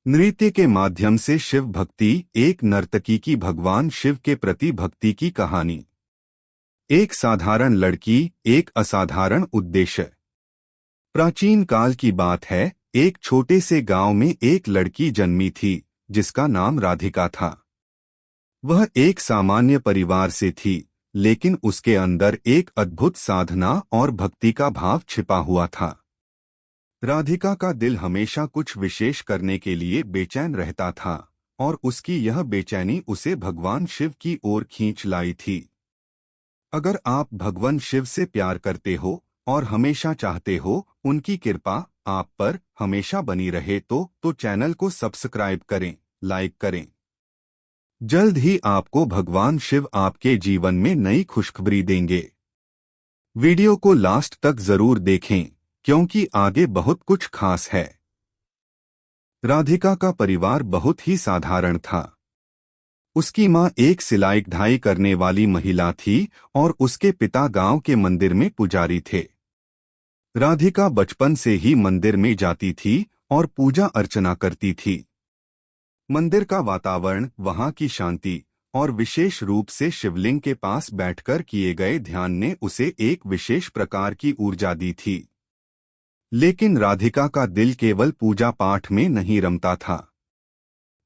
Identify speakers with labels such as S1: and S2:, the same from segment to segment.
S1: नृत्य के माध्यम से शिव भक्ति, एक नर्तकी की भगवान शिव के प्रति भक्ति की कहानी। एक साधारण लड़की, एक असाधारण उद्देश्य। प्राचीन काल की बात है, एक छोटे से गांव में एक लड़की जन्मी थी जिसका नाम राधिका था। वह एक सामान्य परिवार से थी, लेकिन उसके अंदर एक अद्भुत साधना और भक्ति का भाव छिपा हुआ था। राधिका का दिल हमेशा कुछ विशेष करने के लिए बेचैन रहता था, और उसकी यह बेचैनी उसे भगवान शिव की ओर खींच लाई थी। अगर आप भगवान शिव से प्यार करते हो और हमेशा चाहते हो उनकी कृपा आप पर हमेशा बनी रहे तो चैनल को सब्सक्राइब करें, लाइक करें। जल्द ही आपको भगवान शिव आपके जीवन में नई खुशखबरी देंगे। वीडियो को लास्ट तक जरूर देखें, क्योंकि आगे बहुत कुछ खास है। राधिका का परिवार बहुत ही साधारण था। उसकी मां एक सिलाई ढाई करने वाली महिला थी और उसके पिता गांव के मंदिर में पुजारी थे। राधिका बचपन से ही मंदिर में जाती थी और पूजा अर्चना करती थी। मंदिर का वातावरण, वहां की शांति और विशेष रूप से शिवलिंग के पास बैठकर किए गए ध्यान ने उसे एक विशेष प्रकार की ऊर्जा दी थी। लेकिन राधिका का दिल केवल पूजा पाठ में नहीं रमता था।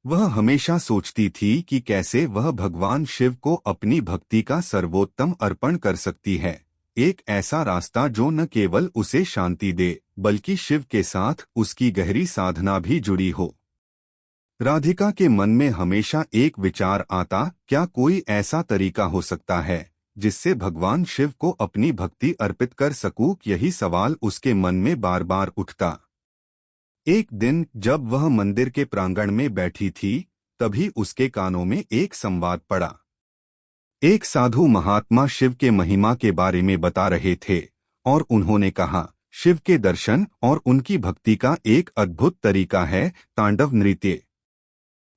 S1: वह हमेशा सोचती थी कि कैसे वह भगवान शिव को अपनी भक्ति का सर्वोत्तम अर्पण कर सकती है, एक ऐसा रास्ता जो न केवल उसे शांति दे बल्कि शिव के साथ उसकी गहरी साधना भी जुड़ी हो। राधिका के मन में हमेशा एक विचार आता, क्या कोई ऐसा तरीका हो सकता है जिससे भगवान शिव को अपनी भक्ति अर्पित कर सकूं? यही सवाल उसके मन में बार बार उठता। एक दिन जब वह मंदिर के प्रांगण में बैठी थी, तभी उसके कानों में एक संवाद पड़ा। एक साधु महात्मा शिव के महिमा के बारे में बता रहे थे और उन्होंने कहा, शिव के दर्शन और उनकी भक्ति का एक अद्भुत तरीका है तांडव नृत्य।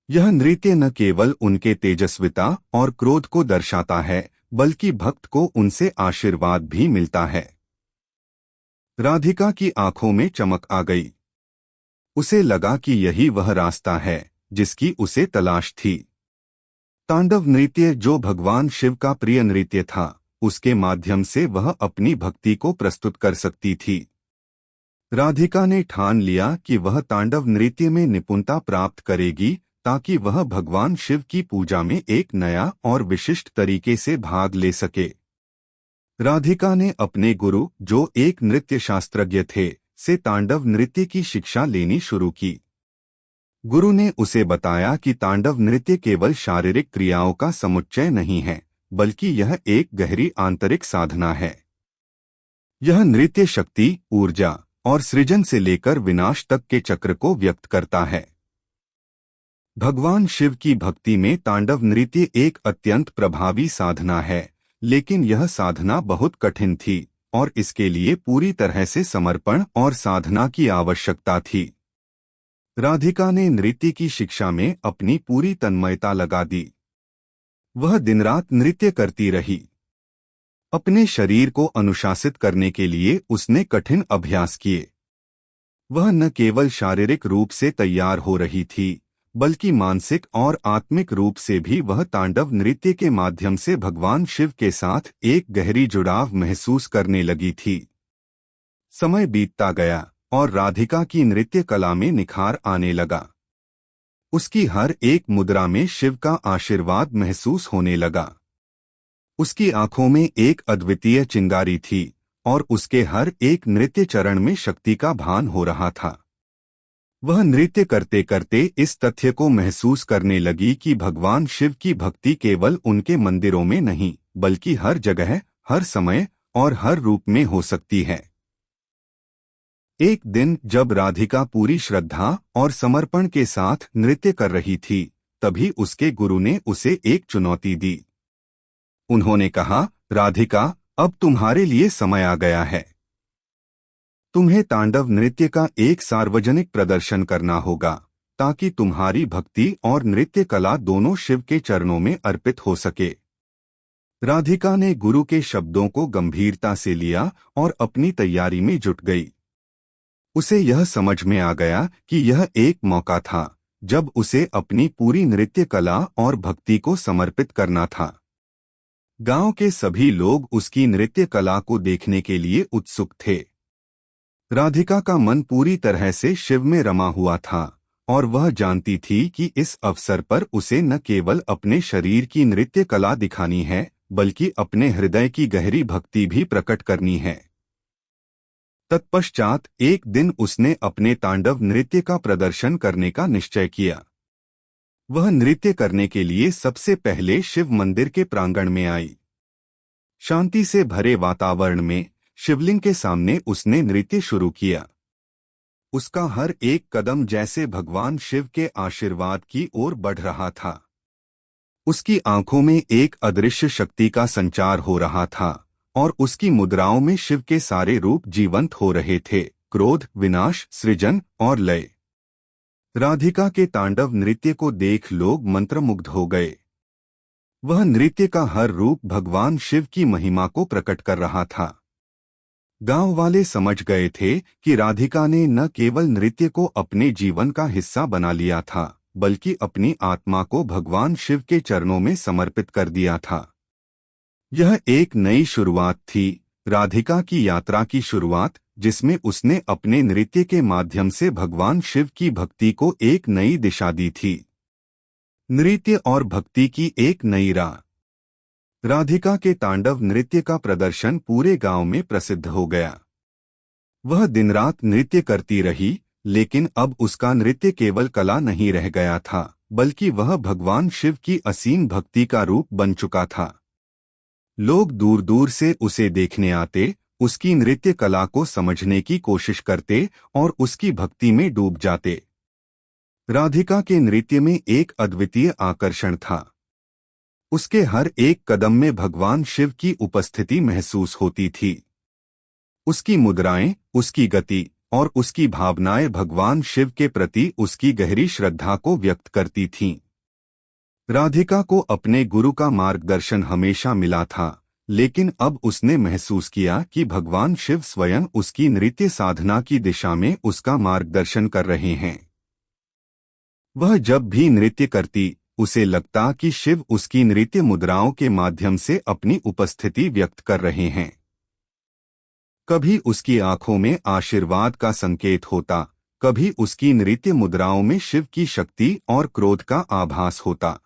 S1: यह नृत्य न केवल उनके तेजस्विता और क्रोध को दर्शाता है, बल्कि भक्त को उनसे आशीर्वाद भी मिलता है। राधिका की आंखों में चमक आ गई। उसे लगा कि यही वह रास्ता है जिसकी उसे तलाश थी। तांडव नृत्य, जो भगवान शिव का प्रिय नृत्य था, उसके माध्यम से वह अपनी भक्ति को प्रस्तुत कर सकती थी। राधिका ने ठान लिया कि वह तांडव नृत्य में निपुणता प्राप्त करेगी ताकि वह भगवान शिव की पूजा में एक नया और विशिष्ट तरीके से भाग ले सके। राधिका ने अपने गुरु, जो एक नृत्य शास्त्रज्ञ थे, से तांडव नृत्य की शिक्षा लेनी शुरू की। गुरु ने उसे बताया कि तांडव नृत्य केवल शारीरिक क्रियाओं का समुच्चय नहीं है, बल्कि यह एक गहरी आंतरिक साधना है। यह नृत्य शक्ति, ऊर्जा और सृजन से लेकर विनाश तक के चक्र को व्यक्त करता है। भगवान शिव की भक्ति में तांडव नृत्य एक अत्यंत प्रभावी साधना है, लेकिन यह साधना बहुत कठिन थी और इसके लिए पूरी तरह से समर्पण और साधना की आवश्यकता थी। राधिका ने नृत्य की शिक्षा में अपनी पूरी तन्मयता लगा दी। वह दिन रात नृत्य करती रही। अपने शरीर को अनुशासित करने के लिए उसने कठिन अभ्यास किए। वह न केवल शारीरिक रूप से तैयार हो रही थी, बल्कि मानसिक और आत्मिक रूप से भी। वह तांडव नृत्य के माध्यम से भगवान शिव के साथ एक गहरी जुड़ाव महसूस करने लगी थी। समय बीतता गया और राधिका की नृत्य कला में निखार आने लगा। उसकी हर एक मुद्रा में शिव का आशीर्वाद महसूस होने लगा। उसकी आंखों में एक अद्वितीय चिंगारी थी और उसके हर एक नृत्य चरण में शक्ति का भान हो रहा था। वह नृत्य करते करते इस तथ्य को महसूस करने लगी कि भगवान शिव की भक्ति केवल उनके मंदिरों में नहीं, बल्कि हर जगह, हर समय और हर रूप में हो सकती है। एक दिन जब राधिका पूरी श्रद्धा और समर्पण के साथ नृत्य कर रही थी, तभी उसके गुरु ने उसे एक चुनौती दी। उन्होंने कहा, राधिका, अब तुम्हारे लिए समय आ गया है। तुम्हें तांडव नृत्य का एक सार्वजनिक प्रदर्शन करना होगा ताकि तुम्हारी भक्ति और नृत्य कला दोनों शिव के चरणों में अर्पित हो सके। राधिका ने गुरु के शब्दों को गंभीरता से लिया और अपनी तैयारी में जुट गई। उसे यह समझ में आ गया कि यह एक मौका था जब उसे अपनी पूरी नृत्य कला और भक्ति को समर्पित करना था। गांव के सभी लोग उसकी नृत्य कला को देखने के लिए उत्सुक थे। राधिका का मन पूरी तरह से शिव में रमा हुआ था और वह जानती थी कि इस अवसर पर उसे न केवल अपने शरीर की नृत्य कला दिखानी है, बल्कि अपने हृदय की गहरी भक्ति भी प्रकट करनी है। तत्पश्चात एक दिन उसने अपने तांडव नृत्य का प्रदर्शन करने का निश्चय किया। वह नृत्य करने के लिए सबसे पहले शिव मंदिर के प्रांगण में आई। शांति से भरे वातावरण में शिवलिंग के सामने उसने नृत्य शुरू किया। उसका हर एक कदम जैसे भगवान शिव के आशीर्वाद की ओर बढ़ रहा था। उसकी आंखों में एक अदृश्य शक्ति का संचार हो रहा था और उसकी मुद्राओं में शिव के सारे रूप जीवंत हो रहे थे: क्रोध, विनाश, सृजन और लय। राधिका के तांडव नृत्य को देख लोग मंत्रमुग्ध हो गए। वह नृत्य का हर रूप भगवान शिव की महिमा को प्रकट कर रहा था। गांव वाले समझ गए थे कि राधिका ने न केवल नृत्य को अपने जीवन का हिस्सा बना लिया था, बल्कि अपनी आत्मा को भगवान शिव के चरणों में समर्पित कर दिया था। यह एक नई शुरुआत थी, राधिका की यात्रा की शुरुआत, जिसमें उसने अपने नृत्य के माध्यम से भगवान शिव की भक्ति को एक नई दिशा दी थी। नृत्य और भक्ति की एक नई राह। राधिका के तांडव नृत्य का प्रदर्शन पूरे गांव में प्रसिद्ध हो गया। वह दिन रात नृत्य करती रही, लेकिन अब उसका नृत्य केवल कला नहीं रह गया था, बल्कि वह भगवान शिव की असीम भक्ति का रूप बन चुका था। लोग दूर दूर से उसे देखने आते, उसकी नृत्य कला को समझने की कोशिश करते और उसकी भक्ति में डूब जाते। राधिका के नृत्य में एक अद्वितीय आकर्षण था। उसके हर एक कदम में भगवान शिव की उपस्थिति महसूस होती थी। उसकी मुद्राएं, उसकी गति और उसकी भावनाएं भगवान शिव के प्रति उसकी गहरी श्रद्धा को व्यक्त करती थीं। राधिका को अपने गुरु का मार्गदर्शन हमेशा मिला था, लेकिन अब उसने महसूस किया कि भगवान शिव स्वयं उसकी नृत्य साधना की दिशा में उसका मार्गदर्शन कर रहे हैं। वह जब भी नृत्य करती, उसे लगता कि शिव उसकी नृत्य मुद्राओं के माध्यम से अपनी उपस्थिति व्यक्त कर रहे हैं। कभी उसकी आंखों में आशीर्वाद का संकेत होता, कभी उसकी नृत्य मुद्राओं में शिव की शक्ति और क्रोध का आभास होता।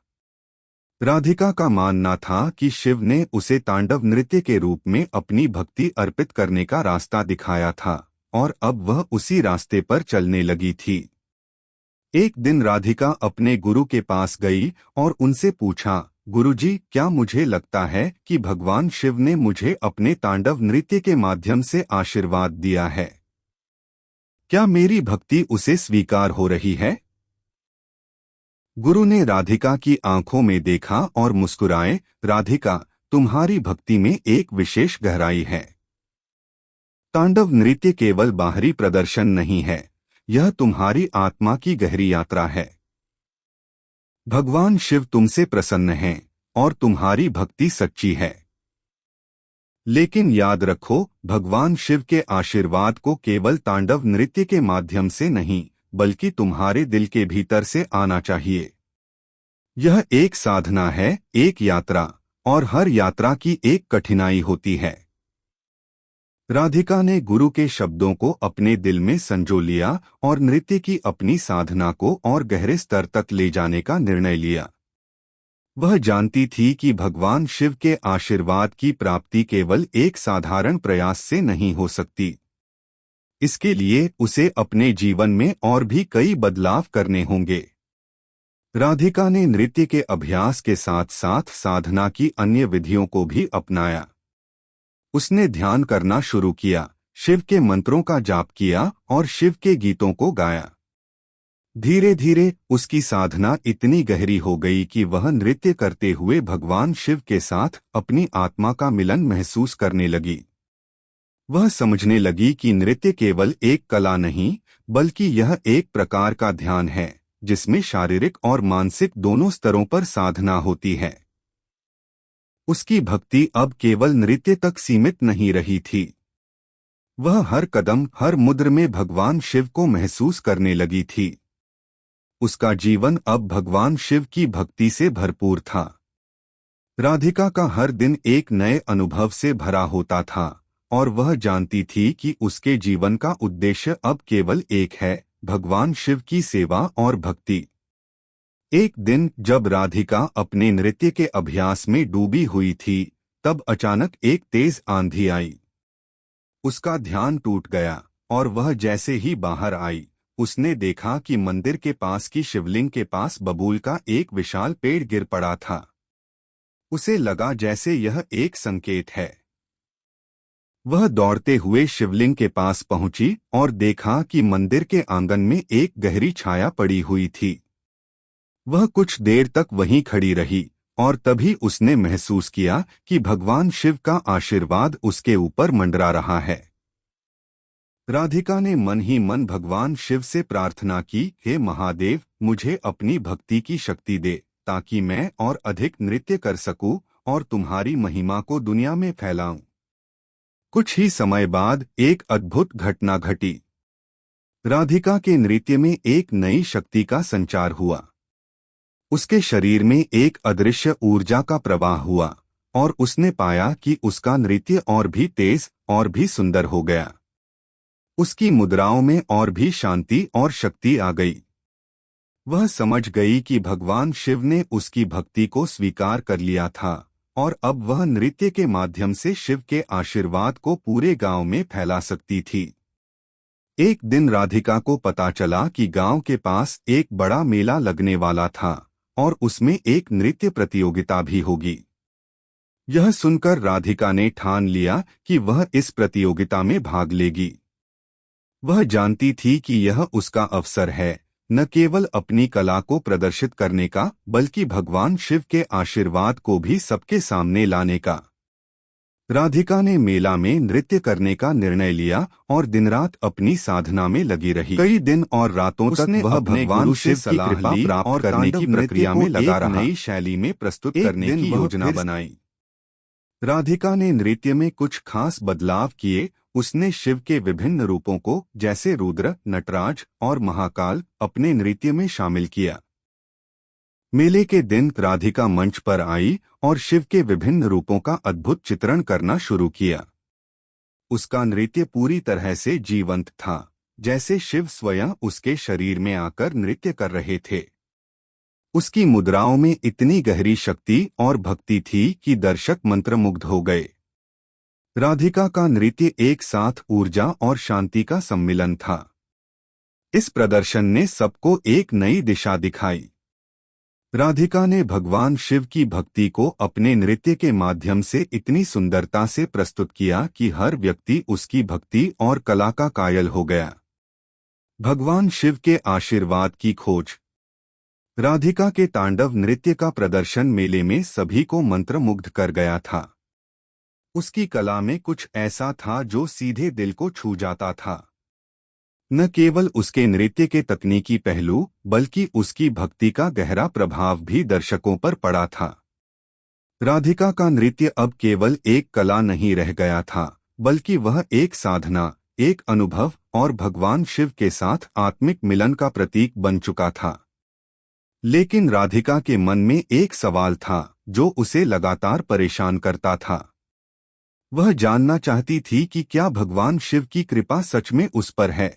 S1: राधिका का मानना था कि शिव ने उसे तांडव नृत्य के रूप में अपनी भक्ति अर्पित करने का रास्ता दिखाया था और अब वह उसी रास्ते पर चलने लगी थी। एक दिन राधिका अपने गुरु के पास गई और उनसे पूछा, गुरुजी, क्या मुझे लगता है कि भगवान शिव ने मुझे अपने तांडव नृत्य के माध्यम से आशीर्वाद दिया है? क्या मेरी भक्ति उसे स्वीकार हो रही है? गुरु ने राधिका की आंखों में देखा और मुस्कुराए, राधिका, तुम्हारी भक्ति में एक विशेष गहराई है। तांडव नृत्य केवल बाहरी प्रदर्शन नहीं है, यह तुम्हारी आत्मा की गहरी यात्रा है। भगवान शिव तुमसे प्रसन्न हैं और तुम्हारी भक्ति सच्ची है। लेकिन याद रखो, भगवान शिव के आशीर्वाद को केवल तांडव नृत्य के माध्यम से नहीं, बल्कि तुम्हारे दिल के भीतर से आना चाहिए। यह एक साधना है, एक यात्रा, और हर यात्रा की एक कठिनाई होती है। राधिका ने गुरु के शब्दों को अपने दिल में संजो लिया और नृत्य की अपनी साधना को और गहरे स्तर तक ले जाने का निर्णय लिया। वह जानती थी कि भगवान शिव के आशीर्वाद की प्राप्ति केवल एक साधारण प्रयास से नहीं हो सकती। इसके लिए उसे अपने जीवन में और भी कई बदलाव करने होंगे। राधिका ने नृत्य के अभ्यास के साथ साथ साधना की अन्य विधियों को भी अपनाया। उसने ध्यान करना शुरू किया, शिव के मंत्रों का जाप किया और शिव के गीतों को गाया। धीरे धीरे उसकी साधना इतनी गहरी हो गई कि वह नृत्य करते हुए भगवान शिव के साथ अपनी आत्मा का मिलन महसूस करने लगी। वह समझने लगी कि नृत्य केवल एक कला नहीं, बल्कि यह एक प्रकार का ध्यान है, जिसमें शारीरिक और मानसिक दोनों स्तरों पर साधना होती है। उसकी भक्ति अब केवल नृत्य तक सीमित नहीं रही थी। वह हर कदम, हर मुद्र में भगवान शिव को महसूस करने लगी थी। उसका जीवन अब भगवान शिव की भक्ति से भरपूर था। राधिका का हर दिन एक नए अनुभव से भरा होता था और वह जानती थी कि उसके जीवन का उद्देश्य अब केवल एक है, भगवान शिव की सेवा और भक्ति। एक दिन जब राधिका अपने नृत्य के अभ्यास में डूबी हुई थी, तब अचानक एक तेज आंधी आई। उसका ध्यान टूट गया और वह जैसे ही बाहर आई, उसने देखा कि मंदिर के पास की शिवलिंग के पास बबूल का एक विशाल पेड़ गिर पड़ा था। उसे लगा जैसे यह एक संकेत है। वह दौड़ते हुए शिवलिंग के पास पहुंची और देखा कि मंदिर के आंगन में एक गहरी छाया पड़ी हुई थी। वह कुछ देर तक वहीं खड़ी रही और तभी उसने महसूस किया कि भगवान शिव का आशीर्वाद उसके ऊपर मंडरा रहा है। राधिका ने मन ही मन भगवान शिव से प्रार्थना की, हे महादेव, मुझे अपनी भक्ति की शक्ति दे ताकि मैं और अधिक नृत्य कर सकूं और तुम्हारी महिमा को दुनिया में फैलाऊं। कुछ ही समय बाद एक अद्भुत घटना घटी। राधिका के नृत्य में एक नई शक्ति का संचार हुआ। उसके शरीर में एक अदृश्य ऊर्जा का प्रवाह हुआ और उसने पाया कि उसका नृत्य और भी तेज और भी सुंदर हो गया। उसकी मुद्राओं में और भी शांति और शक्ति आ गई। वह समझ गई कि भगवान शिव ने उसकी भक्ति को स्वीकार कर लिया था और अब वह नृत्य के माध्यम से शिव के आशीर्वाद को पूरे गांव में फैला सकती थी। एक दिन राधिका को पता चला कि गांव के पास एक बड़ा मेला लगने वाला था और उसमें एक नृत्य प्रतियोगिता भी होगी। यह सुनकर राधिका ने ठान लिया कि वह इस प्रतियोगिता में भाग लेगी। वह जानती थी कि यह उसका अवसर है, न केवल अपनी कला को प्रदर्शित करने का, बल्कि भगवान शिव के आशीर्वाद को भी सबके सामने लाने का। राधिका ने मेला में नृत्य करने का निर्णय लिया और दिन रात अपनी साधना में लगी रही। कई दिन और रातों तक वह भगवान शिव की कृपा प्राप्त करने की प्रक्रिया में लगा रहा। नई शैली में प्रस्तुत करने की योजना बनाई। राधिका ने नृत्य में कुछ खास बदलाव किए। उसने शिव के विभिन्न रूपों को, जैसे रुद्र, नटराज और महाकाल, अपने नृत्य में शामिल किया। मेले के दिन राधिका मंच पर आई और शिव के विभिन्न रूपों का अद्भुत चित्रण करना शुरू किया। उसका नृत्य पूरी तरह से जीवंत था, जैसे शिव स्वयं उसके शरीर में आकर नृत्य कर रहे थे। उसकी मुद्राओं में इतनी गहरी शक्ति और भक्ति थी कि दर्शक मंत्रमुग्ध हो गए। राधिका का नृत्य एक साथ ऊर्जा और शांति का सम्मिलन था। इस प्रदर्शन ने सबको एक नई दिशा दिखाई। राधिका ने भगवान शिव की भक्ति को अपने नृत्य के माध्यम से इतनी सुंदरता से प्रस्तुत किया कि हर व्यक्ति उसकी भक्ति और कला का कायल हो गया। भगवान शिव के आशीर्वाद की खोज। राधिका के तांडव नृत्य का प्रदर्शन मेले में सभी को मंत्रमुग्ध कर गया था। उसकी कला में कुछ ऐसा था जो सीधे दिल को छू जाता था। न केवल उसके नृत्य के तकनीकी पहलू, बल्कि उसकी भक्ति का गहरा प्रभाव भी दर्शकों पर पड़ा था। राधिका का नृत्य अब केवल एक कला नहीं रह गया था, बल्कि वह एक साधना, एक अनुभव और भगवान शिव के साथ आत्मिक मिलन का प्रतीक बन चुका था। लेकिन राधिका के मन में एक सवाल था जो उसे लगातार परेशान करता था। वह जानना चाहती थी कि क्या भगवान शिव की कृपा सच में उस पर है।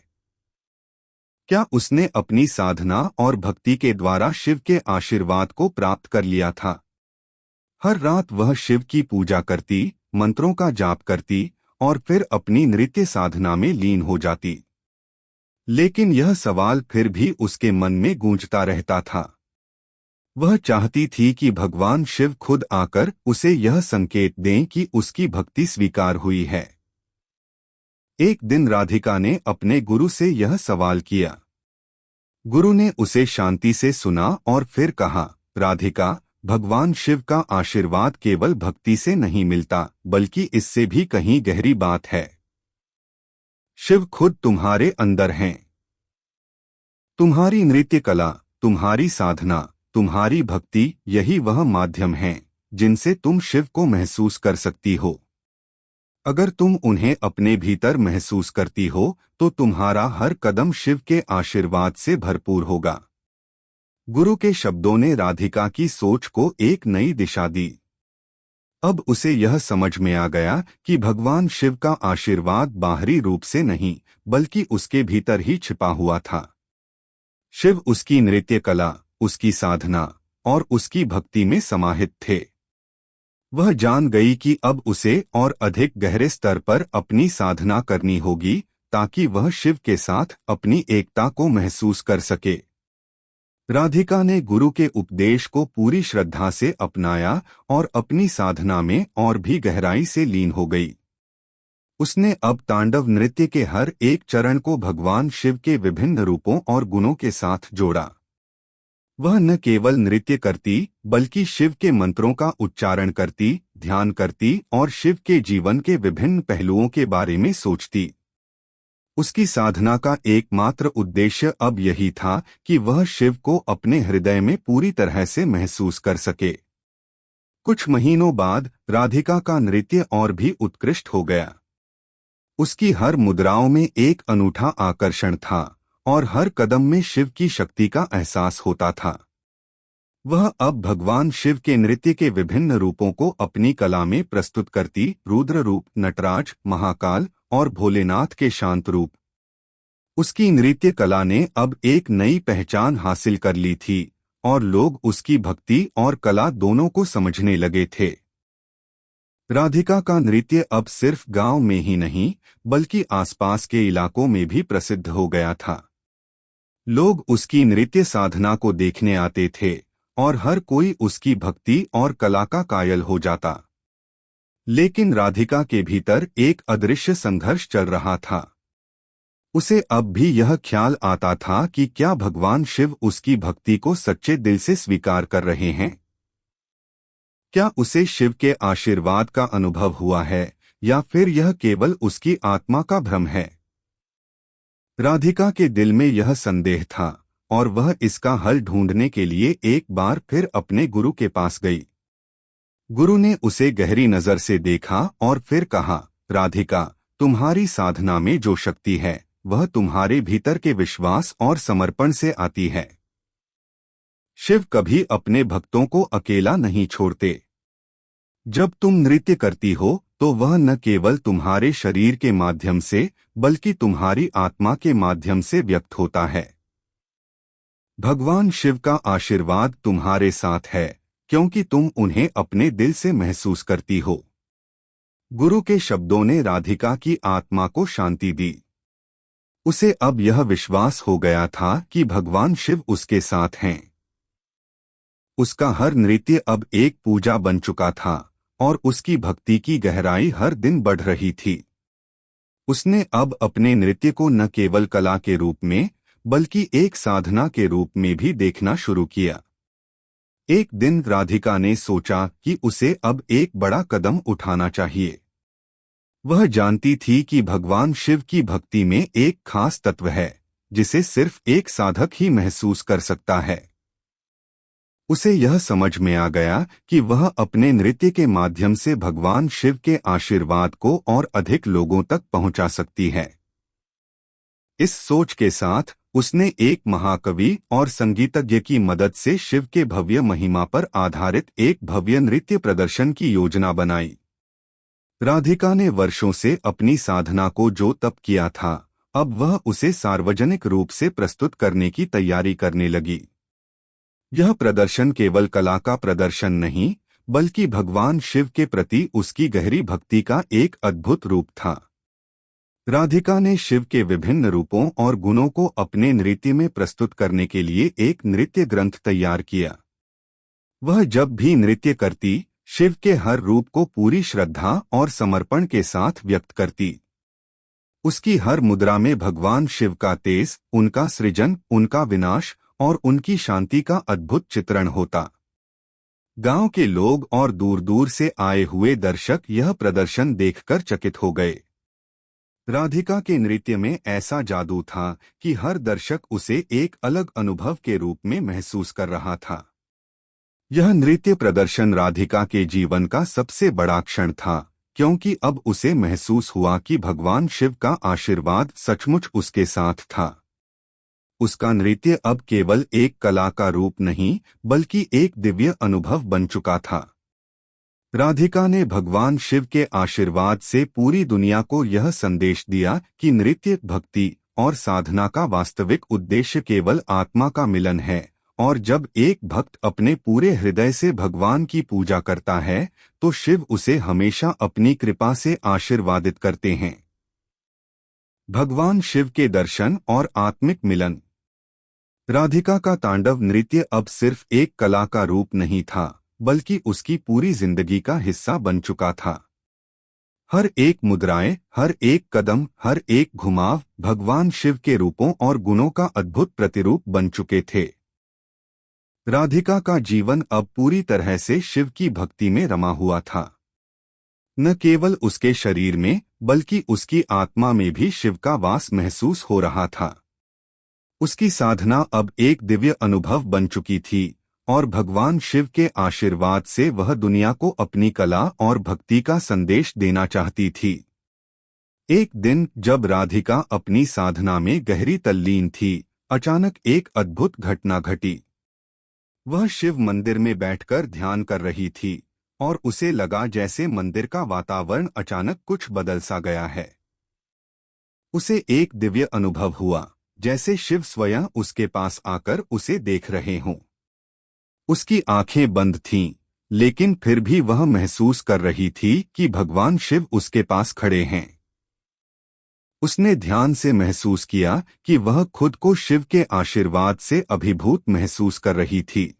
S1: क्या उसने अपनी साधना और भक्ति के द्वारा शिव के आशीर्वाद को प्राप्त कर लिया था। हर रात वह शिव की पूजा करती, मंत्रों का जाप करती और फिर अपनी नृत्य साधना में लीन हो जाती। लेकिन यह सवाल फिर भी उसके मन में गूंजता रहता था। वह चाहती थी कि भगवान शिव खुद आकर उसे यह संकेत दें कि उसकी भक्ति स्वीकार हुई है। एक दिन राधिका ने अपने गुरु से यह सवाल किया। गुरु ने उसे शांति से सुना और फिर कहा, राधिका, भगवान शिव का आशीर्वाद केवल भक्ति से नहीं मिलता, बल्कि इससे भी कहीं गहरी बात है। शिव खुद तुम्हारे अंदर हैं। तुम्हारी नृत्य कला, तुम्हारी साधना, तुम्हारी भक्ति, यही वह माध्यम हैं जिनसे तुम शिव को महसूस कर सकती हो। अगर तुम उन्हें अपने भीतर महसूस करती हो तो तुम्हारा हर कदम शिव के आशीर्वाद से भरपूर होगा। गुरु के शब्दों ने राधिका की सोच को एक नई दिशा दी। अब उसे यह समझ में आ गया कि भगवान शिव का आशीर्वाद बाहरी रूप से नहीं बल्कि उसके भीतर ही छिपा हुआ था। शिव उसकी नृत्य कला, उसकी साधना और उसकी भक्ति में समाहित थे। वह जान गई कि अब उसे और अधिक गहरे स्तर पर अपनी साधना करनी होगी ताकि वह शिव के साथ अपनी एकता को महसूस कर सके। राधिका ने गुरु के उपदेश को पूरी श्रद्धा से अपनाया और अपनी साधना में और भी गहराई से लीन हो गई। उसने अब तांडव नृत्य के हर एक चरण को भगवान शिव के विभिन्न रूपों और गुणों के साथ जोड़ा। वह न केवल नृत्य करती बल्कि शिव के मंत्रों का उच्चारण करती, ध्यान करती और शिव के जीवन के विभिन्न पहलुओं के बारे में सोचती। उसकी साधना का एकमात्र उद्देश्य अब यही था कि वह शिव को अपने हृदय में पूरी तरह से महसूस कर सके। कुछ महीनों बाद राधिका का नृत्य और भी उत्कृष्ट हो गया। उसकी हर मुद्राओं में एक अनूठा आकर्षण था और हर कदम में शिव की शक्ति का एहसास होता था। वह अब भगवान शिव के नृत्य के विभिन्न रूपों को अपनी कला में प्रस्तुत करती, रुद्र रूप, नटराज, महाकाल और भोलेनाथ के शांत रूप। उसकी नृत्य कला ने अब एक नई पहचान हासिल कर ली थी और लोग उसकी भक्ति और कला दोनों को समझने लगे थे। राधिका का नृत्य अब सिर्फ गांव में ही नहीं बल्कि आसपास के इलाकों में भी प्रसिद्ध हो गया था। लोग उसकी नृत्य साधना को देखने आते थे और हर कोई उसकी भक्ति और कला का कायल हो जाता। लेकिन राधिका के भीतर एक अदृश्य संघर्ष चल रहा था। उसे अब भी यह ख्याल आता था कि क्या भगवान शिव उसकी भक्ति को सच्चे दिल से स्वीकार कर रहे हैं? क्या उसे शिव के आशीर्वाद का अनुभव हुआ है या फिर यह केवल उसकी आत्मा का भ्रम है? राधिका के दिल में यह संदेह था और वह इसका हल ढूंढने के लिए एक बार फिर अपने गुरु के पास गई। गुरु ने उसे गहरी नजर से देखा और फिर कहा, राधिका, तुम्हारी साधना में जो शक्ति है वह तुम्हारे भीतर के विश्वास और समर्पण से आती है। शिव कभी अपने भक्तों को अकेला नहीं छोड़ते। जब तुम नृत्य करती हो तो वह न केवल तुम्हारे शरीर के माध्यम से बल्कि तुम्हारी आत्मा के माध्यम से व्यक्त होता है। भगवान शिव का आशीर्वाद तुम्हारे साथ है क्योंकि तुम उन्हें अपने दिल से महसूस करती हो। गुरु के शब्दों ने राधिका की आत्मा को शांति दी। उसे अब यह विश्वास हो गया था कि भगवान शिव उसके साथ हैं। उसका हर नृत्य अब एक पूजा बन चुका था और उसकी भक्ति की गहराई हर दिन बढ़ रही थी। उसने अब अपने नृत्य को न केवल कला के रूप में बल्कि एक साधना के रूप में भी देखना शुरू किया। एक दिन राधिका ने सोचा कि उसे अब एक बड़ा कदम उठाना चाहिए। वह जानती थी कि भगवान शिव की भक्ति में एक खास तत्व है जिसे सिर्फ एक साधक ही महसूस कर सकता है। उसे यह समझ में आ गया कि वह अपने नृत्य के माध्यम से भगवान शिव के आशीर्वाद को और अधिक लोगों तक पहुंचा सकती है। इस सोच के साथ उसने एक महाकवि और संगीतज्ञ की मदद से शिव के भव्य महिमा पर आधारित एक भव्य नृत्य प्रदर्शन की योजना बनाई। राधिका ने वर्षों से अपनी साधना को जो तप किया था, अब वह उसे सार्वजनिक रूप से प्रस्तुत करने की तैयारी करने लगी। यह प्रदर्शन केवल कला का प्रदर्शन नहीं बल्कि भगवान शिव के प्रति उसकी गहरी भक्ति का एक अद्भुत रूप था। राधिका ने शिव के विभिन्न रूपों और गुणों को अपने नृत्य में प्रस्तुत करने के लिए एक नृत्य ग्रंथ तैयार किया। वह जब भी नृत्य करती, शिव के हर रूप को पूरी श्रद्धा और समर्पण के साथ व्यक्त करती। उसकी हर मुद्रा में भगवान शिव का तेज, उनका सृजन, उनका विनाश और उनकी शांति का अद्भुत चित्रण होता। गांव के लोग और दूर दूर से आए हुए दर्शक यह प्रदर्शन देखकर चकित हो गए। राधिका के नृत्य में ऐसा जादू था कि हर दर्शक उसे एक अलग अनुभव के रूप में महसूस कर रहा था। यह नृत्य प्रदर्शन राधिका के जीवन का सबसे बड़ा क्षण था क्योंकि अब उसे महसूस हुआ कि भगवान शिव का आशीर्वाद सचमुच उसके साथ था। उसका नृत्य अब केवल एक कला का रूप नहीं बल्कि एक दिव्य अनुभव बन चुका था। राधिका ने भगवान शिव के आशीर्वाद से पूरी दुनिया को यह संदेश दिया कि नृत्य, भक्ति और साधना का वास्तविक उद्देश्य केवल आत्मा का मिलन है, और जब एक भक्त अपने पूरे हृदय से भगवान की पूजा करता है तो शिव उसे हमेशा अपनी कृपा से आशीर्वादित करते हैं। भगवान शिव के दर्शन और आत्मिक मिलन। राधिका का तांडव नृत्य अब सिर्फ एक कला का रूप नहीं था बल्कि उसकी पूरी जिंदगी का हिस्सा बन चुका था। हर एक मुद्राएं, हर एक कदम, हर एक घुमाव भगवान शिव के रूपों और गुणों का अद्भुत प्रतिरूप बन चुके थे। राधिका का जीवन अब पूरी तरह से शिव की भक्ति में रमा हुआ था। न केवल उसके शरीर में बल्कि उसकी आत्मा में भी शिव का वास महसूस हो रहा था। उसकी साधना अब एक दिव्य अनुभव बन चुकी थी और भगवान शिव के आशीर्वाद से वह दुनिया को अपनी कला और भक्ति का संदेश देना चाहती थी। एक दिन जब राधिका अपनी साधना में गहरी तल्लीन थी, अचानक एक अद्भुत घटना घटी। वह शिव मंदिर में बैठकर ध्यान कर रही थी और उसे लगा जैसे मंदिर का वातावरण अचानक कुछ बदल सा गया है। उसे एक दिव्य अनुभव हुआ, जैसे शिव स्वयं उसके पास आकर उसे देख रहे हों। उसकी आंखें बंद थीं, लेकिन फिर भी वह महसूस कर रही थी कि भगवान शिव उसके पास खड़े हैं। उसने ध्यान से महसूस किया कि वह खुद को शिव के आशीर्वाद से अभिभूत महसूस कर रही थी।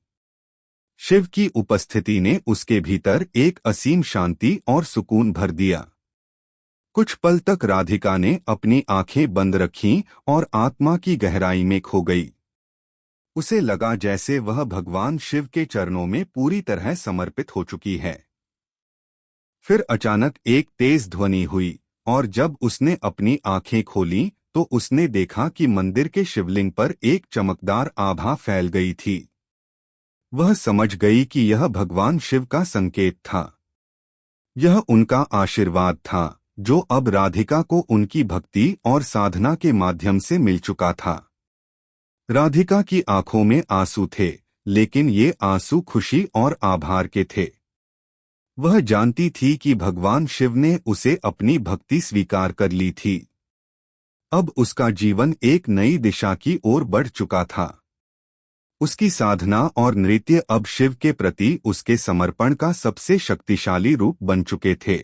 S1: शिव की उपस्थिति ने उसके भीतर एक असीम शांति और सुकून भर दिया। कुछ पल तक राधिका ने अपनी आंखें बंद रखीं और आत्मा की गहराई में खो गई। उसे लगा जैसे वह भगवान शिव के चरणों में पूरी तरह समर्पित हो चुकी है। फिर अचानक एक तेज ध्वनि हुई और जब उसने अपनी आंखें खोलीं तो उसने देखा कि मंदिर के शिवलिंग पर एक चमकदार आभा फैल गई थी। वह समझ गई कि यह भगवान शिव का संकेत था। यह उनका आशीर्वाद था जो अब राधिका को उनकी भक्ति और साधना के माध्यम से मिल चुका था। राधिका की आंखों में आंसू थे, लेकिन ये आंसू खुशी और आभार के थे। वह जानती थी कि भगवान शिव ने उसे अपनी भक्ति स्वीकार कर ली थी। अब उसका जीवन एक नई दिशा की ओर बढ़ चुका था। उसकी साधना और नृत्य अब शिव के प्रति उसके समर्पण का सबसे शक्तिशाली रूप बन चुके थे।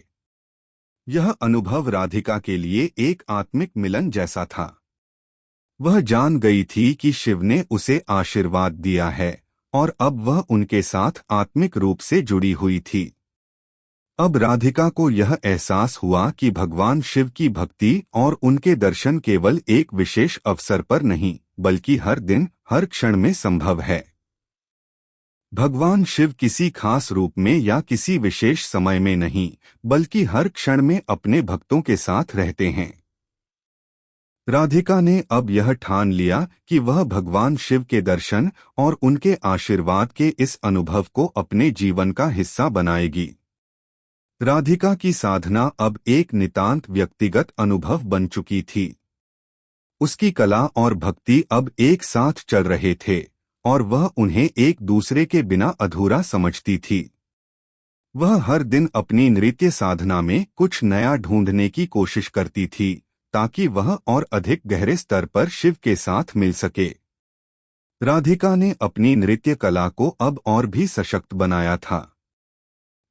S1: यह अनुभव राधिका के लिए एक आत्मिक मिलन जैसा था। वह जान गई थी कि शिव ने उसे आशीर्वाद दिया है और अब वह उनके साथ आत्मिक रूप से जुड़ी हुई थी। अब राधिका को यह एहसास हुआ कि भगवान शिव की भक्ति और उनके दर्शन केवल एक विशेष अवसर पर नहीं बल्कि हर दिन, हर क्षण में संभव है। भगवान शिव किसी खास रूप में या किसी विशेष समय में नहीं बल्कि हर क्षण में अपने भक्तों के साथ रहते हैं। राधिका ने अब यह ठान लिया कि वह भगवान शिव के दर्शन और उनके आशीर्वाद के इस अनुभव को अपने जीवन का हिस्सा बनाएगी। राधिका की साधना अब एक नितांत व्यक्तिगत अनुभव बन चुकी थी। उसकी कला और भक्ति अब एक साथ चल रहे थे और वह उन्हें एक दूसरे के बिना अधूरा समझती थी। वह हर दिन अपनी नृत्य साधना में कुछ नया ढूंढने की कोशिश करती थी ताकि वह और अधिक गहरे स्तर पर शिव के साथ मिल सके। राधिका ने अपनी नृत्य कला को अब और भी सशक्त बनाया था।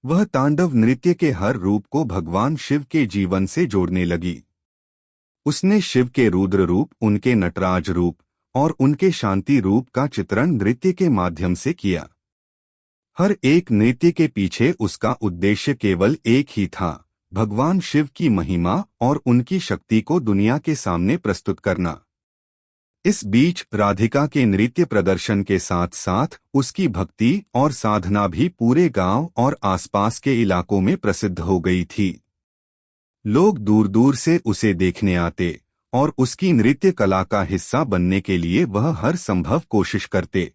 S1: वह तांडव नृत्य के हर रूप को भगवान शिव के जीवन से जोड़ने लगी। उसने शिव के रुद्र रूप, उनके नटराज रूप और उनके शांति रूप का चित्रण नृत्य के माध्यम से किया। हर एक नृत्य के पीछे उसका उद्देश्य केवल एक ही था, भगवान शिव की महिमा और उनकी शक्ति को दुनिया के सामने प्रस्तुत करना। इस बीच राधिका के नृत्य प्रदर्शन के साथ साथ उसकी भक्ति और साधना भी पूरे गांव और आसपास के इलाकों में प्रसिद्ध हो गई थी। लोग दूर दूर से उसे देखने आते और उसकी नृत्य कला का हिस्सा बनने के लिए वह हर संभव कोशिश करते।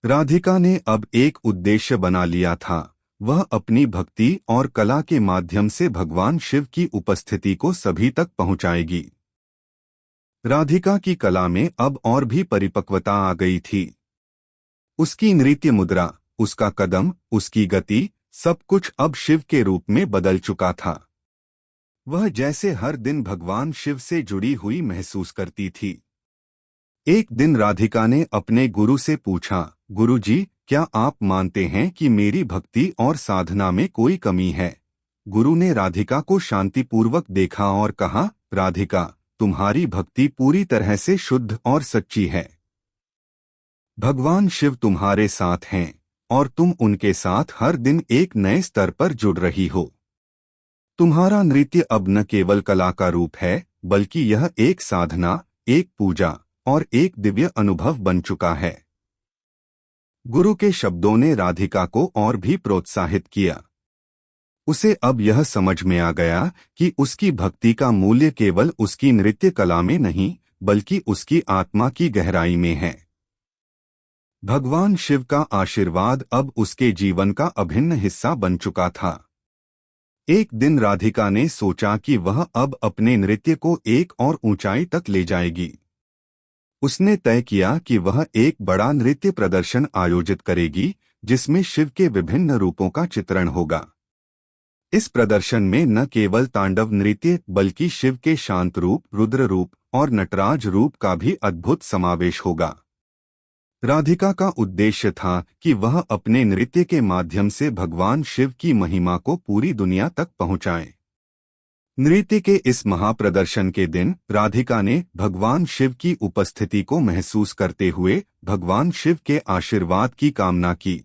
S1: राधिका ने अब एक उद्देश्य बना लिया था, वह अपनी भक्ति और कला के माध्यम से भगवान शिव की उपस्थिति को सभी तक पहुंचाएगी। राधिका की कला में अब और भी परिपक्वता आ गई थी। उसकी नृत्य मुद्रा, उसका कदम, उसकी गति, सब कुछ अब शिव के रूप में बदल चुका था। वह जैसे हर दिन भगवान शिव से जुड़ी हुई महसूस करती थी। एक दिन राधिका ने अपने गुरु से पूछा, गुरुजी, क्या आप मानते हैं कि मेरी भक्ति और साधना में कोई कमी है? गुरु ने राधिका को शांतिपूर्वक देखा और कहा, राधिका, तुम्हारी भक्ति पूरी तरह से शुद्ध और सच्ची है। भगवान शिव तुम्हारे साथ हैं और तुम उनके साथ हर दिन एक नए स्तर पर जुड़ रही हो। तुम्हारा नृत्य अब न केवल कला का रूप है, बल्कि यह एक साधना, एक पूजा और एक दिव्य अनुभव बन चुका है। गुरु के शब्दों ने राधिका को और भी प्रोत्साहित किया। उसे अब यह समझ में आ गया कि उसकी भक्ति का मूल्य केवल उसकी नृत्य कला में नहीं, बल्कि उसकी आत्मा की गहराई में है। भगवान शिव का आशीर्वाद अब उसके जीवन का अभिन्न हिस्सा बन चुका था। एक दिन राधिका ने सोचा कि वह अब अपने नृत्य को एक और ऊंचाई तक ले जाएगी। उसने तय किया कि वह एक बड़ा नृत्य प्रदर्शन आयोजित करेगी, जिसमें शिव के विभिन्न रूपों का चित्रण होगा। इस प्रदर्शन में न केवल तांडव नृत्य, बल्कि शिव के शांत रूप, रुद्र रूप और नटराज रूप का भी अद्भुत समावेश होगा। राधिका का उद्देश्य था कि वह अपने नृत्य के माध्यम से भगवान शिव की महिमा को पूरी दुनिया तक पहुंचाए। नृत्य के इस महाप्रदर्शन के दिन राधिका ने भगवान शिव की उपस्थिति को महसूस करते हुए भगवान शिव के आशीर्वाद की कामना की।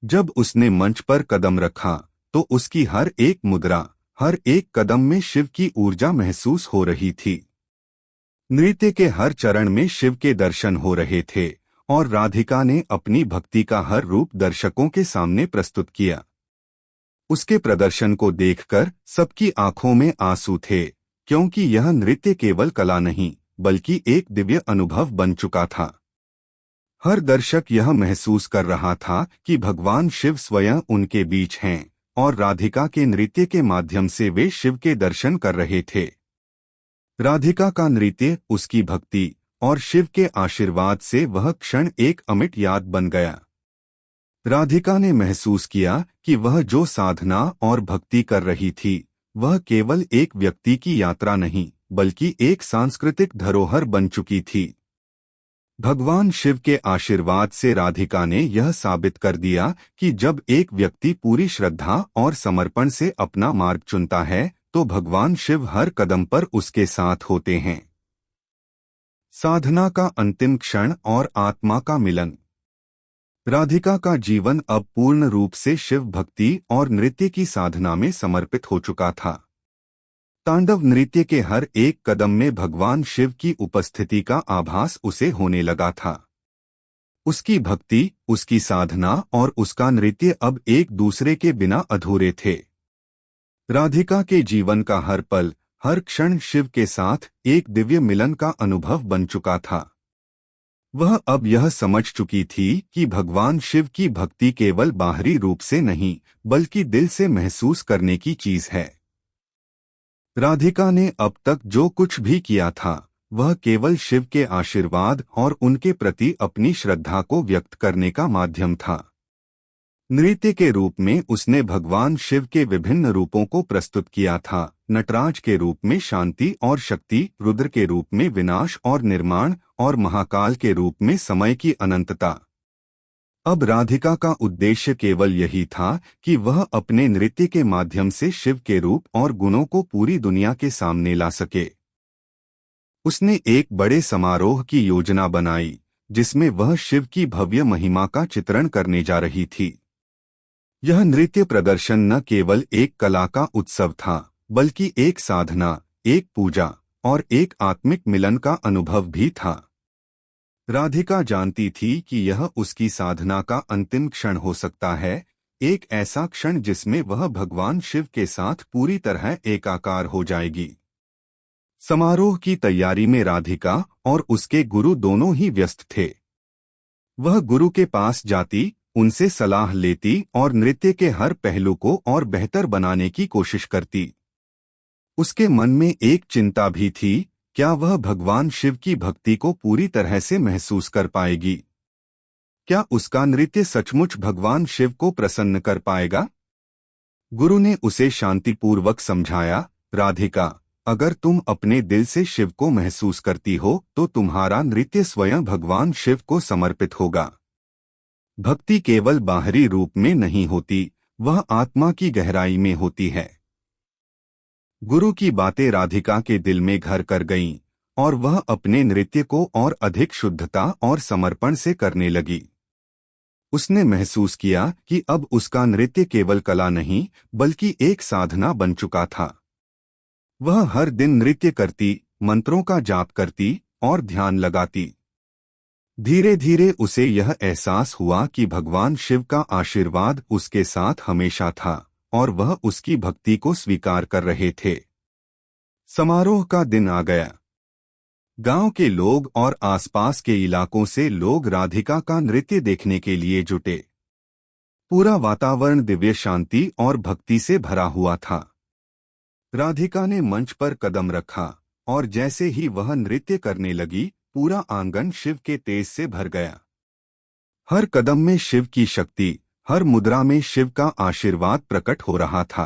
S1: जब उसने मंच पर कदम रखा तो उसकी हर एक मुद्रा, हर एक कदम में शिव की ऊर्जा महसूस हो रही थी। नृत्य के हर चरण में शिव के दर्शन हो रहे थे और राधिका ने अपनी भक्ति का हर रूप दर्शकों के सामने प्रस्तुत किया। उसके प्रदर्शन को देखकर सबकी आंखों में आंसू थे, क्योंकि यह नृत्य केवल कला नहीं, बल्कि एक दिव्य अनुभव बन चुका था। हर दर्शक यह महसूस कर रहा था कि भगवान शिव स्वयं उनके बीच हैं और राधिका के नृत्य के माध्यम से वे शिव के दर्शन कर रहे थे। राधिका का नृत्य, उसकी भक्ति और शिव के आशीर्वाद से वह क्षण एक अमिट याद बन गया। राधिका ने महसूस किया कि वह जो साधना और भक्ति कर रही थी, वह केवल एक व्यक्ति की यात्रा नहीं, बल्कि एक सांस्कृतिक धरोहर बन चुकी थी। भगवान शिव के आशीर्वाद से राधिका ने यह साबित कर दिया कि जब एक व्यक्ति पूरी श्रद्धा और समर्पण से अपना मार्ग चुनता है, तो भगवान शिव हर कदम पर उसके साथ होते हैं। साधना का अंतिम क्षण और आत्मा का मिलन। राधिका का जीवन अब पूर्ण रूप से शिव भक्ति और नृत्य की साधना में समर्पित हो चुका था। तांडव नृत्य के हर एक कदम में भगवान शिव की उपस्थिति का आभास उसे होने लगा था। उसकी भक्ति, उसकी साधना और उसका नृत्य अब एक दूसरे के बिना अधूरे थे। राधिका के जीवन का हर पल, हर क्षण शिव के साथ एक दिव्य मिलन का अनुभव बन चुका था। वह अब यह समझ चुकी थी कि भगवान शिव की भक्ति केवल बाहरी रूप से नहीं, बल्कि दिल से महसूस करने की चीज है। राधिका ने अब तक जो कुछ भी किया था, वह केवल शिव के आशीर्वाद और उनके प्रति अपनी श्रद्धा को व्यक्त करने का माध्यम था। नृत्य के रूप में उसने भगवान शिव के विभिन्न रूपों को प्रस्तुत किया था, नटराज के रूप में शांति और शक्ति, रुद्र के रूप में विनाश और निर्माण, और महाकाल के रूप में समय की अनंतता। अब राधिका का उद्देश्य केवल यही था कि वह अपने नृत्य के माध्यम से शिव के रूप और गुणों को पूरी दुनिया के सामने ला सके। उसने एक बड़े समारोह की योजना बनाई, जिसमें वह शिव की भव्य महिमा का चित्रण करने जा रही थी। यह नृत्य प्रदर्शन न केवल एक कला का उत्सव था, बल्कि एक साधना, एक पूजा और एक आत्मिक मिलन का अनुभव भी था। राधिका जानती थी कि यह उसकी साधना का अंतिम क्षण हो सकता है, एक ऐसा क्षण जिसमें वह भगवान शिव के साथ पूरी तरह एकाकार हो जाएगी। समारोह की तैयारी में राधिका और उसके गुरु दोनों ही व्यस्त थे। वह गुरु के पास जाती, उनसे सलाह लेती और नृत्य के हर पहलू को और बेहतर बनाने की कोशिश करती। उसके मन में एक चिंता भी थी, क्या वह भगवान शिव की भक्ति को पूरी तरह से महसूस कर पाएगी? क्या उसका नृत्य सचमुच भगवान शिव को प्रसन्न कर पाएगा? गुरु ने उसे शांतिपूर्वक समझाया, राधिका, अगर तुम अपने दिल से शिव को महसूस करती हो तो तुम्हारा नृत्य स्वयं भगवान शिव को समर्पित होगा। भक्ति केवल बाहरी रूप में नहीं होती, वह आत्मा की गहराई में होती है। गुरु की बातें राधिका के दिल में घर कर गईं और वह अपने नृत्य को और अधिक शुद्धता और समर्पण से करने लगी। उसने महसूस किया कि अब उसका नृत्य केवल कला नहीं बल्कि एक साधना बन चुका था। वह हर दिन नृत्य करती, मंत्रों का जाप करती और ध्यान लगाती। धीरे धीरे उसे यह एहसास हुआ कि भगवान शिव का आशीर्वाद उसके साथ हमेशा था और वह उसकी भक्ति को स्वीकार कर रहे थे। समारोह का दिन आ गया। गांव के लोग और आसपास के इलाकों से लोग राधिका का नृत्य देखने के लिए जुटे। पूरा वातावरण दिव्य शांति और भक्ति से भरा हुआ था। राधिका ने मंच पर कदम रखा और जैसे ही वह नृत्य करने लगी, पूरा आंगन शिव के तेज से भर गया। हर कदम में शिव की शक्ति, हर मुद्रा में शिव का आशीर्वाद प्रकट हो रहा था।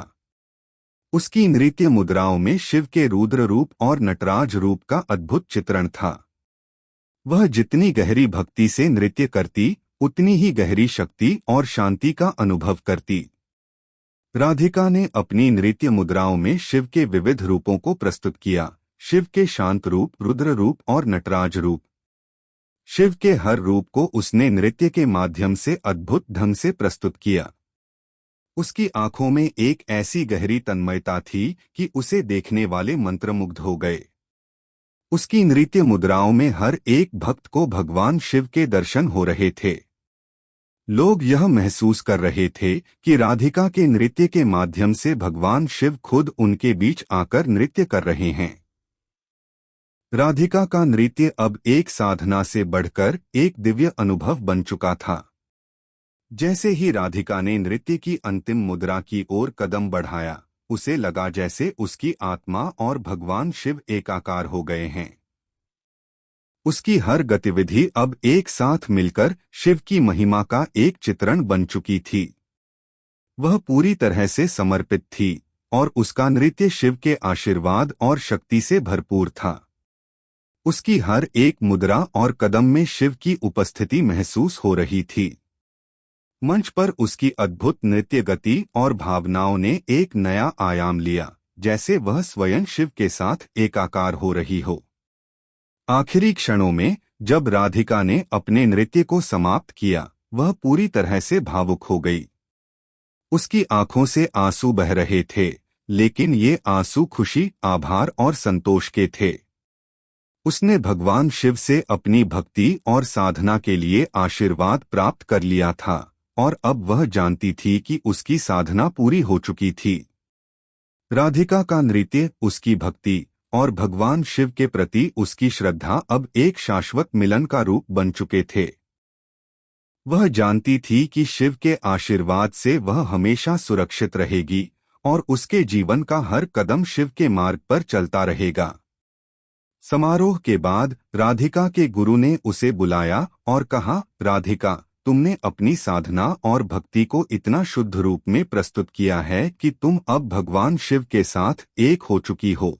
S1: उसकी नृत्य मुद्राओं में शिव के रुद्र रूप और नटराज रूप का अद्भुत चित्रण था। वह जितनी गहरी भक्ति से नृत्य करती, उतनी ही गहरी शक्ति और शांति का अनुभव करती। राधिका ने अपनी नृत्य मुद्राओं में शिव के विविध रूपों को प्रस्तुत किया, शिव के शांत रूप, रुद्र रूप और नटराज रूप। शिव के हर रूप को उसने नृत्य के माध्यम से अद्भुत ढंग से प्रस्तुत किया। उसकी आंखों में एक ऐसी गहरी तन्मयता थी कि उसे देखने वाले मंत्रमुग्ध हो गए। उसकी नृत्य मुद्राओं में हर एक भक्त को भगवान शिव के दर्शन हो रहे थे। लोग यह महसूस कर रहे थे कि राधिका के नृत्य के माध्यम से भगवान शिव खुद उनके बीच आकर नृत्य कर रहे हैं। राधिका का नृत्य अब एक साधना से बढ़कर एक दिव्य अनुभव बन चुका था। जैसे ही राधिका ने नृत्य की अंतिम मुद्रा की ओर कदम बढ़ाया, उसे लगा जैसे उसकी आत्मा और भगवान शिव एकाकार हो गए हैं। उसकी हर गतिविधि अब एक साथ मिलकर शिव की महिमा का एक चित्रण बन चुकी थी। वह पूरी तरह से समर्पित थी और उसका नृत्य शिव के आशीर्वाद और शक्ति से भरपूर था। उसकी हर एक मुद्रा और कदम में शिव की उपस्थिति महसूस हो रही थी। मंच पर उसकी अद्भुत नृत्य गति और भावनाओं ने एक नया आयाम लिया, जैसे वह स्वयं शिव के साथ एकाकार हो रही हो। आखिरी क्षणों में जब राधिका ने अपने नृत्य को समाप्त किया, वह पूरी तरह से भावुक हो गई। उसकी आंखों से आंसू बह रहे थे, लेकिन ये आंसू खुशी, आभार और संतोष के थे। उसने भगवान शिव से अपनी भक्ति और साधना के लिए आशीर्वाद प्राप्त कर लिया था और अब वह जानती थी कि उसकी साधना पूरी हो चुकी थी। राधिका का नृत्य, उसकी भक्ति और भगवान शिव के प्रति उसकी श्रद्धा अब एक शाश्वत मिलन का रूप बन चुके थे। वह जानती थी कि शिव के आशीर्वाद से वह हमेशा सुरक्षित रहेगी और उसके जीवन का हर कदम शिव के मार्ग पर चलता रहेगा। समारोह के बाद राधिका के गुरु ने उसे बुलाया और कहा, राधिका, तुमने अपनी साधना और भक्ति को इतना शुद्ध रूप में प्रस्तुत किया है कि तुम अब भगवान शिव के साथ एक हो चुकी हो।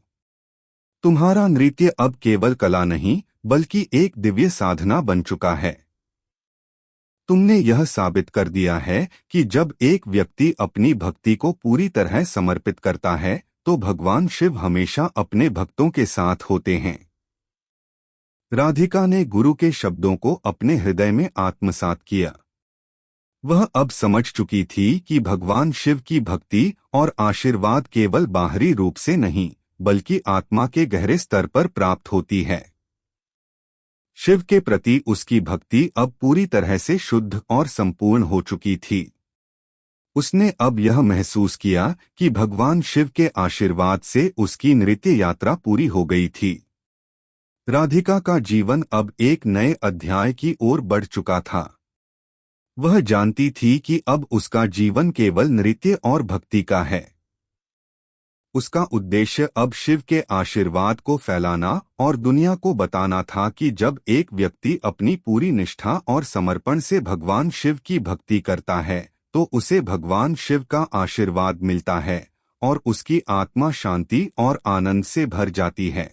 S1: तुम्हारा नृत्य अब केवल कला नहीं बल्कि एक दिव्य साधना बन चुका है। तुमने यह साबित कर दिया है कि जब एक व्यक्ति अपनी भक्ति को पूरी तरह समर्पित करता है तो भगवान शिव हमेशा अपने भक्तों के साथ होते हैं। राधिका ने गुरु के शब्दों को अपने हृदय में आत्मसात किया। वह अब समझ चुकी थी कि भगवान शिव की भक्ति और आशीर्वाद केवल बाहरी रूप से नहीं बल्कि आत्मा के गहरे स्तर पर प्राप्त होती है। शिव के प्रति उसकी भक्ति अब पूरी तरह से शुद्ध और संपूर्ण हो चुकी थी। उसने अब यह महसूस किया कि भगवान शिव के आशीर्वाद से उसकी नृत्य यात्रा पूरी हो गई थी। राधिका का जीवन अब एक नए अध्याय की ओर बढ़ चुका था। वह जानती थी कि अब उसका जीवन केवल नृत्य और भक्ति का है। उसका उद्देश्य अब शिव के आशीर्वाद को फैलाना और दुनिया को बताना था कि जब एक व्यक्ति अपनी पूरी निष्ठा और समर्पण से भगवान शिव की भक्ति करता है तो उसे भगवान शिव का आशीर्वाद मिलता है और उसकी आत्मा शांति और आनंद से भर जाती है।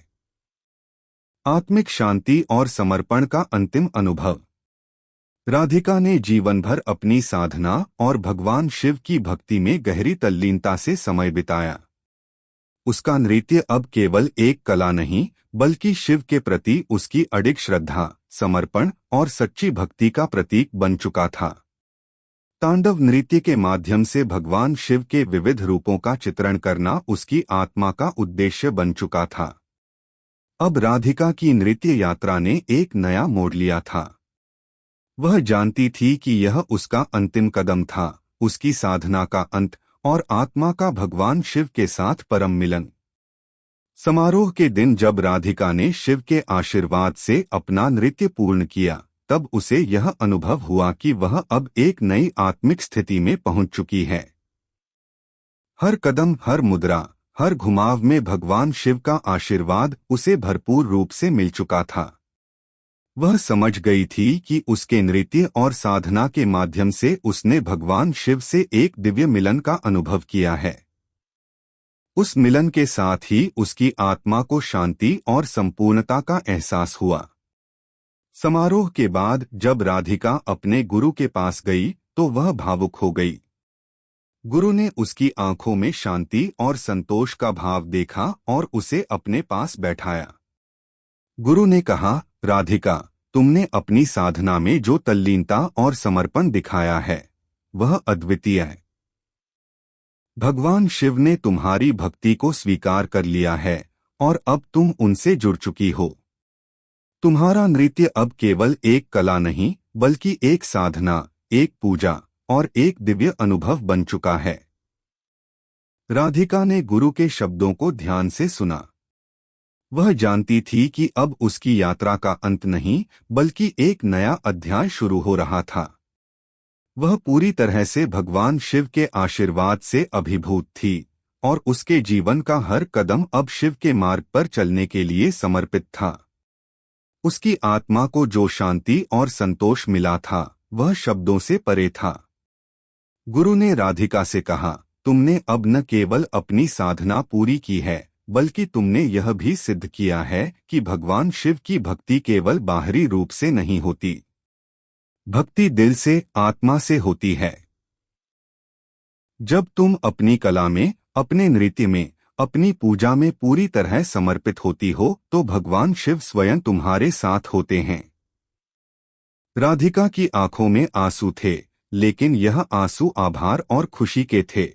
S1: आत्मिक शांति और समर्पण का अंतिम अनुभव। राधिका ने जीवन भर अपनी साधना और भगवान शिव की भक्ति में गहरी तल्लीनता से समय बिताया। उसका नृत्य अब केवल एक कला नहीं बल्कि शिव के प्रति उसकी अडिग श्रद्धा, समर्पण और सच्ची भक्ति का प्रतीक बन चुका था। तांडव नृत्य के माध्यम से भगवान शिव के विविध रूपों का चित्रण करना उसकी आत्मा का उद्देश्य बन चुका था। अब राधिका की नृत्य यात्रा ने एक नया मोड़ लिया था। वह जानती थी कि यह उसका अंतिम कदम था, उसकी साधना का अंत और आत्मा का भगवान शिव के साथ परम मिलन। समारोह के दिन जब राधिका ने शिव के आशीर्वाद से अपना नृत्य पूर्ण किया तब उसे यह अनुभव हुआ कि वह अब एक नई आत्मिक स्थिति में पहुंच चुकी है। हर कदम, हर मुद्रा, हर घुमाव में भगवान शिव का आशीर्वाद उसे भरपूर रूप से मिल चुका था। वह समझ गई थी कि उसके नृत्य और साधना के माध्यम से उसने भगवान शिव से एक दिव्य मिलन का अनुभव किया है। उस मिलन के साथ ही उसकी आत्मा को शांति और संपूर्णता का एहसास हुआ। समारोह के बाद जब राधिका अपने गुरु के पास गई तो वह भावुक हो गई। गुरु ने उसकी आंखों में शांति और संतोष का भाव देखा और उसे अपने पास बैठाया। गुरु ने कहा, राधिका, तुमने अपनी साधना में जो तल्लीनता और समर्पण दिखाया है वह अद्वितीय है। भगवान शिव ने तुम्हारी भक्ति को स्वीकार कर लिया है और अब तुम उनसे जुड़ चुकी हो। तुम्हारा नृत्य अब केवल एक कला नहीं बल्कि एक साधना, एक पूजा और एक दिव्य अनुभव बन चुका है। राधिका ने गुरु के शब्दों को ध्यान से सुना। वह जानती थी कि अब उसकी यात्रा का अंत नहीं बल्कि एक नया अध्याय शुरू हो रहा था। वह पूरी तरह से भगवान शिव के आशीर्वाद से अभिभूत थी और उसके जीवन का हर कदम अब शिव के मार्ग पर चलने के लिए समर्पित था। उसकी आत्मा को जो शांति और संतोष मिला था वह शब्दों से परे था। गुरु ने राधिका से कहा, तुमने अब न केवल अपनी साधना पूरी की है बल्कि तुमने यह भी सिद्ध किया है कि भगवान शिव की भक्ति केवल बाहरी रूप से नहीं होती। भक्ति दिल से, आत्मा से होती है। जब तुम अपनी कला में, अपने नृत्य में, अपनी पूजा में पूरी तरह समर्पित होती हो तो भगवान शिव स्वयं तुम्हारे साथ होते हैं। राधिका की आंखों में आंसू थे, लेकिन यह आंसू आभार और खुशी के थे।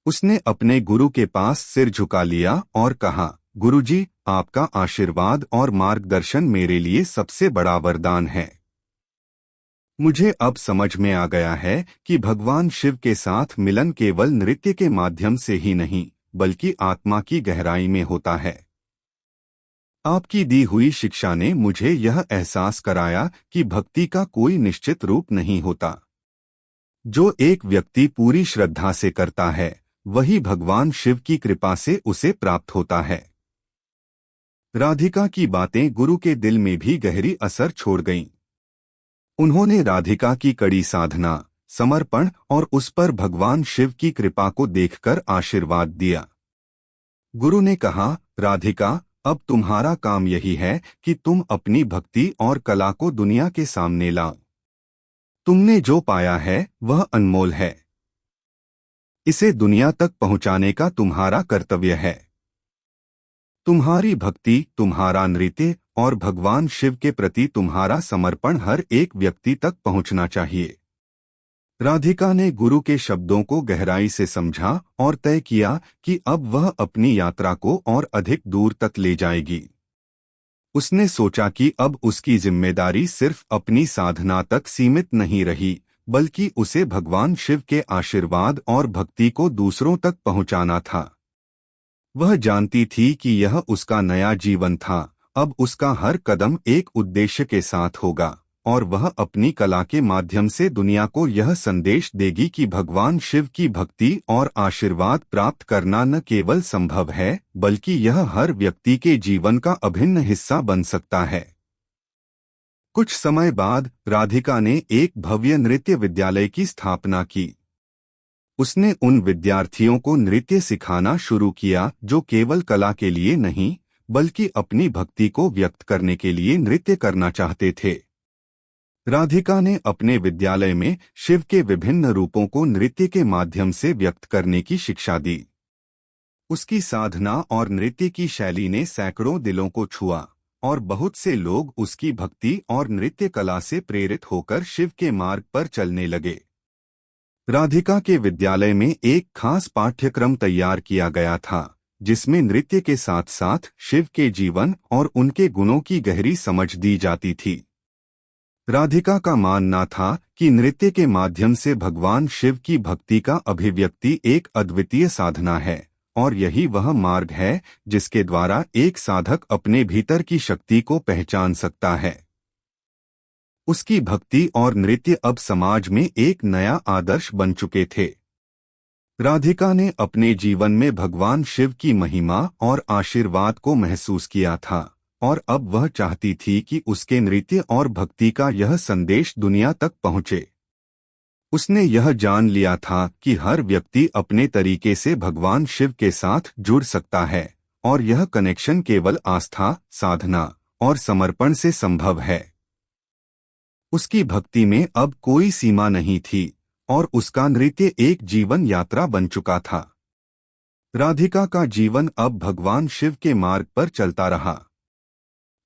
S1: उसने अपने गुरु के पास सिर झुका लिया और कहा, गुरुजी, आपका आशीर्वाद और मार्गदर्शन मेरे लिए सबसे बड़ा वरदान है। मुझे अब समझ में आ गया है कि भगवान शिव के साथ मिलन केवल नृत्य के माध्यम से ही नहीं बल्कि आत्मा की गहराई में होता है। आपकी दी हुई शिक्षा ने मुझे यह एहसास कराया कि भक्ति का कोई निश्चित रूप नहीं होता। जो एक व्यक्ति पूरी श्रद्धा से करता है वही भगवान शिव की कृपा से उसे प्राप्त होता है। राधिका की बातें गुरु के दिल में भी गहरी असर छोड़ गईं। उन्होंने राधिका की कड़ी साधना, समर्पण और उस पर भगवान शिव की कृपा को देखकर आशीर्वाद दिया। गुरु ने कहा, राधिका, अब तुम्हारा काम यही है कि तुम अपनी भक्ति और कला को दुनिया के सामने लाओ। तुमने जो पाया है वह अनमोल है। इसे दुनिया तक पहुंचाने का तुम्हारा कर्तव्य है। तुम्हारी भक्ति, तुम्हारा नृत्य और भगवान शिव के प्रति तुम्हारा समर्पण हर एक व्यक्ति तक पहुंचना चाहिए। राधिका ने गुरु के शब्दों को गहराई से समझा और तय किया कि अब वह अपनी यात्रा को और अधिक दूर तक ले जाएगी। उसने सोचा कि अब उसकी जिम्मेदारी सिर्फ अपनी साधना तक सीमित नहीं रही बल्कि उसे भगवान शिव के आशीर्वाद और भक्ति को दूसरों तक पहुंचाना था। वह जानती थी कि यह उसका नया जीवन था। अब उसका हर कदम एक उद्देश्य के साथ होगा और वह अपनी कला के माध्यम से दुनिया को यह संदेश देगी कि भगवान शिव की भक्ति और आशीर्वाद प्राप्त करना न केवल संभव है बल्कि यह हर व्यक्ति के जीवन का अभिन्न हिस्सा बन सकता है। कुछ समय बाद राधिका ने एक भव्य नृत्य विद्यालय की स्थापना की। उसने उन विद्यार्थियों को नृत्य सिखाना शुरू किया जो केवल कला के लिए नहीं बल्कि अपनी भक्ति को व्यक्त करने के लिए नृत्य करना चाहते थे। राधिका ने अपने विद्यालय में शिव के विभिन्न रूपों को नृत्य के माध्यम से व्यक्त करने की शिक्षा दी। उसकी साधना और नृत्य की शैली ने सैकड़ों दिलों को छुआ और बहुत से लोग उसकी भक्ति और नृत्य कला से प्रेरित होकर शिव के मार्ग पर चलने लगे। राधिका के विद्यालय में एक खास पाठ्यक्रम तैयार किया गया था जिसमें नृत्य के साथ साथ शिव के जीवन और उनके गुणों की गहरी समझ दी जाती थी। राधिका का मानना था कि नृत्य के माध्यम से भगवान शिव की भक्ति का अभिव्यक्ति एक अद्वितीय साधना है और यही वह मार्ग है जिसके द्वारा एक साधक अपने भीतर की शक्ति को पहचान सकता है। उसकी भक्ति और नृत्य अब समाज में एक नया आदर्श बन चुके थे। राधिका ने अपने जीवन में भगवान शिव की महिमा और आशीर्वाद को महसूस किया था और अब वह चाहती थी कि उसके नृत्य और भक्ति का यह संदेश दुनिया तक पहुंचे। उसने यह जान लिया था कि हर व्यक्ति अपने तरीके से भगवान शिव के साथ जुड़ सकता है और यह कनेक्शन केवल आस्था, साधना और समर्पण से संभव है। उसकी भक्ति में अब कोई सीमा नहीं थी और उसका नृत्य एक जीवन यात्रा बन चुका था। राधिका का जीवन अब भगवान शिव के मार्ग पर चलता रहा।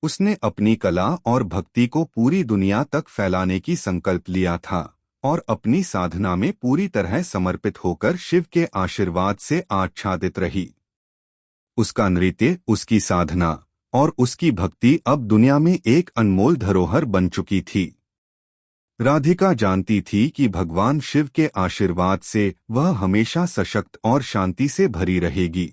S1: उसने अपनी कला और भक्ति को पूरी दुनिया तक फैलाने की संकल्प लिया था और अपनी साधना में पूरी तरह समर्पित होकर शिव के आशीर्वाद से आच्छादित रही। उसका नृत्य, उसकी साधना और उसकी भक्ति अब दुनिया में एक अनमोल धरोहर बन चुकी थी। राधिका जानती थी कि भगवान शिव के आशीर्वाद से वह हमेशा सशक्त और शांति से भरी रहेगी।